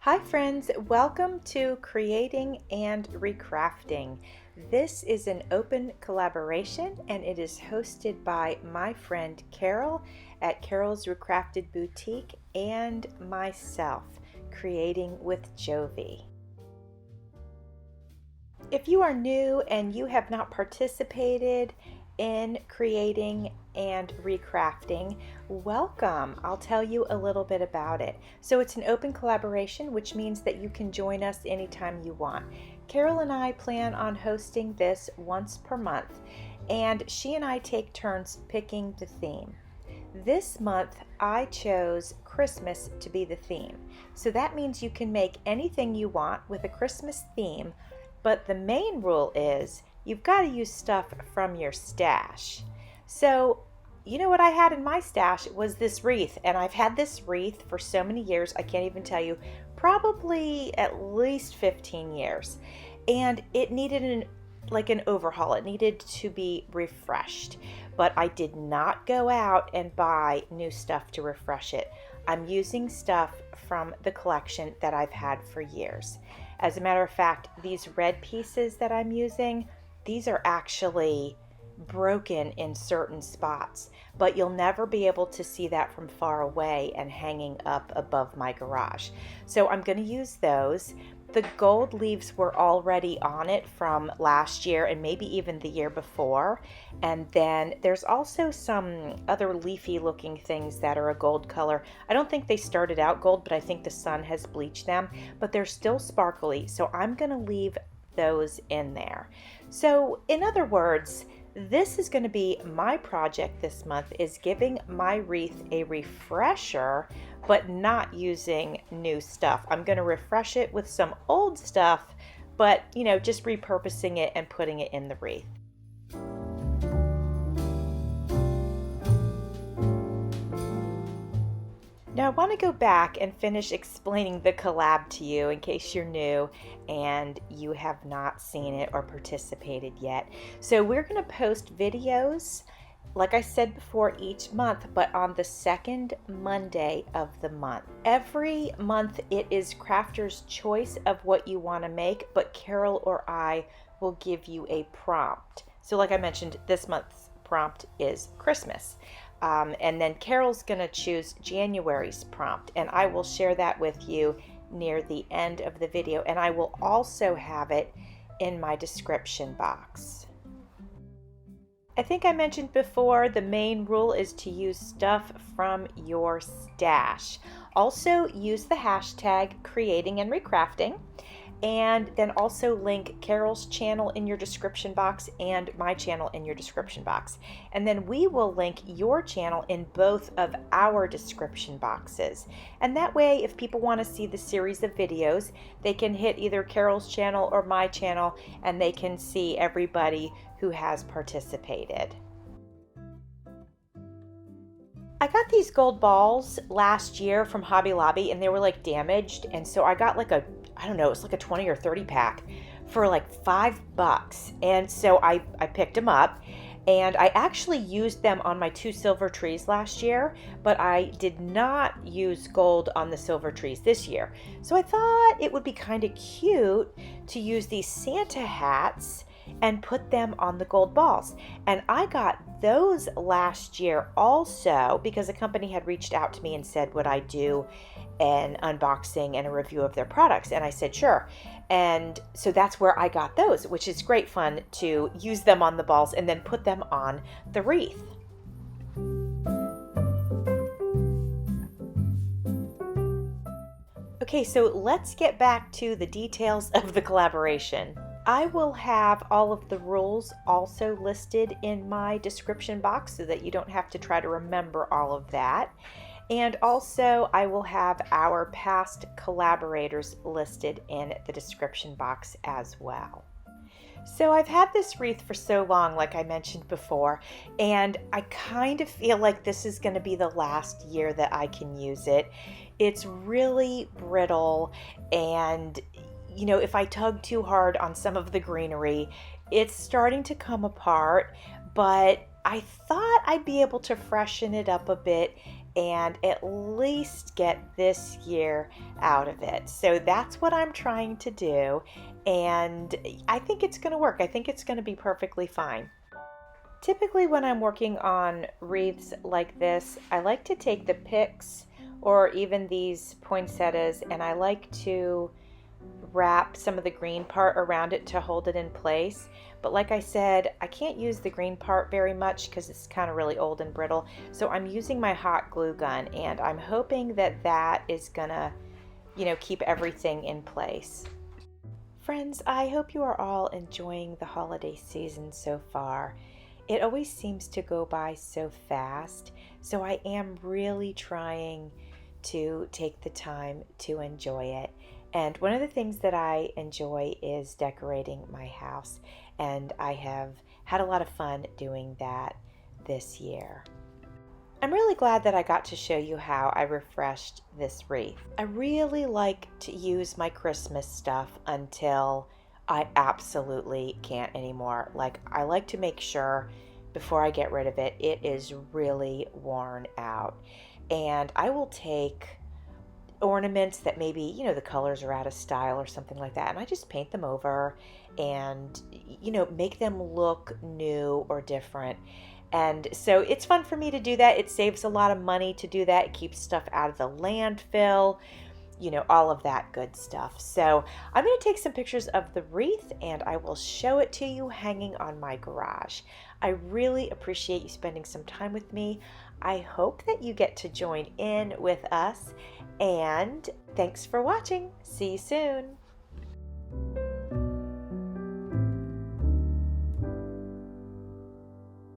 Hi friends, welcome to Creating and Recrafting. This is an open collaboration and it is hosted by my friend Carol at Carol's Recrafted Boutique and myself, Creating with Jovi. If you are new and you have not participated in creating and recrafting, welcome. I'll tell you a little bit about it. So it's an open collaboration, which means that you can join us anytime you want. Carol and I plan on hosting this once per month, and she and I take turns picking the theme. This month I chose Christmas to be the theme. So that means you can make anything you want with a Christmas theme, but the main rule is you've got to use stuff from your stash. So, you know what I had in my stash was this wreath, and I've had this wreath for so many years, I can't even tell you, probably at least 15 years. And it needed an overhaul. It needed to be refreshed, but I did not go out and buy new stuff to refresh it. I'm using stuff from the collection that I've had for years. As a matter of fact, these red pieces that I'm using, these are actually broken in certain spots, but you'll never be able to see that from far away and hanging up above my garage. So I'm going to use those. The gold leaves were already on it from last year and maybe even the year before. And then there's also some other leafy looking things that are a gold color. I don't think they started out gold, but I think the sun has bleached them, but they're still sparkly. So I'm going to leave those in there. So in other words, this is going to be my project this month, is giving my wreath a refresher, but not using new stuff. I'm going to refresh it with some old stuff, but just repurposing it and putting it in the wreath. Now I want to go back and finish explaining the collab to you in case you're new and you have not seen it or participated yet. So we're going to post videos, like I said before, each month, but on the second Monday of the month. Every month it is crafter's choice of what you want to make, but Carol or I will give you a prompt. So like I mentioned, this month's prompt is Christmas. And then Carol's going to choose January's prompt, and I will share that with you near the end of the video, and I will also have it in my description box. I think I mentioned before, the main rule is to use stuff from your stash. Also use the hashtag creating and recrafting, and then also link Carol's channel in your description box and my channel in your description box. And then we will link your channel in both of our description boxes. And that way, if people want to see the series of videos, they can hit either Carol's channel or my channel, and they can see everybody who has participated. I got these gold balls last year from Hobby Lobby, and they were like damaged, and so I got like it's like a 20 or 30 pack for like $5. And so I picked them up, and I actually used them on my 2 silver trees last year, but I did not use gold on the silver trees this year. So I thought it would be kind of cute to use these Santa hats and put them on the gold balls. And I got those last year also because a company had reached out to me and said, would I do an unboxing and a review of their products? And I said, sure. And so that's where I got those, which is great fun to use them on the balls and then put them on the wreath. Okay, so let's get back to the details of the collaboration. I will have all of the rules also listed in my description box so that you don't have to try to remember all of that. And also I will have our past collaborators listed in the description box as well. So I've had this wreath for so long, like I mentioned before, and I kind of feel like this is going to be the last year that I can use it. It's really brittle, and if I tug too hard on some of the greenery, it's starting to come apart, but I thought I'd be able to freshen it up a bit and at least get this year out of it. So that's what I'm trying to do, and I think it's going to work. I think it's going to be perfectly fine. Typically when I'm working on wreaths like this, I like to take the pics or even these poinsettias, and I like to wrap some of the green part around it to hold it in place. But like I said, I can't use the green part very much because it's kind of really old and brittle. So I'm using my hot glue gun, and I'm hoping that that is gonna, keep everything in place. Friends, I hope you are all enjoying the holiday season so far. It always seems to go by so fast, so I am really trying to take the time to enjoy it. And one of the things that I enjoy is decorating my house, and I have had a lot of fun doing that this year. I'm really glad that I got to show you how I refreshed this wreath. I really like to use my Christmas stuff until I absolutely can't anymore. Like, I like to make sure before I get rid of it, it is really worn out. And I will take ornaments that maybe, the colors are out of style or something like that, and I just paint them over and, make them look new or different. And so it's fun for me to do that. It saves a lot of money to do that. It keeps stuff out of the landfill, all of that good stuff. So I'm going to take some pictures of the wreath and I will show it to you hanging on my garage. I really appreciate you spending some time with me. I hope that you get to join in with us, and thanks for watching. See you soon.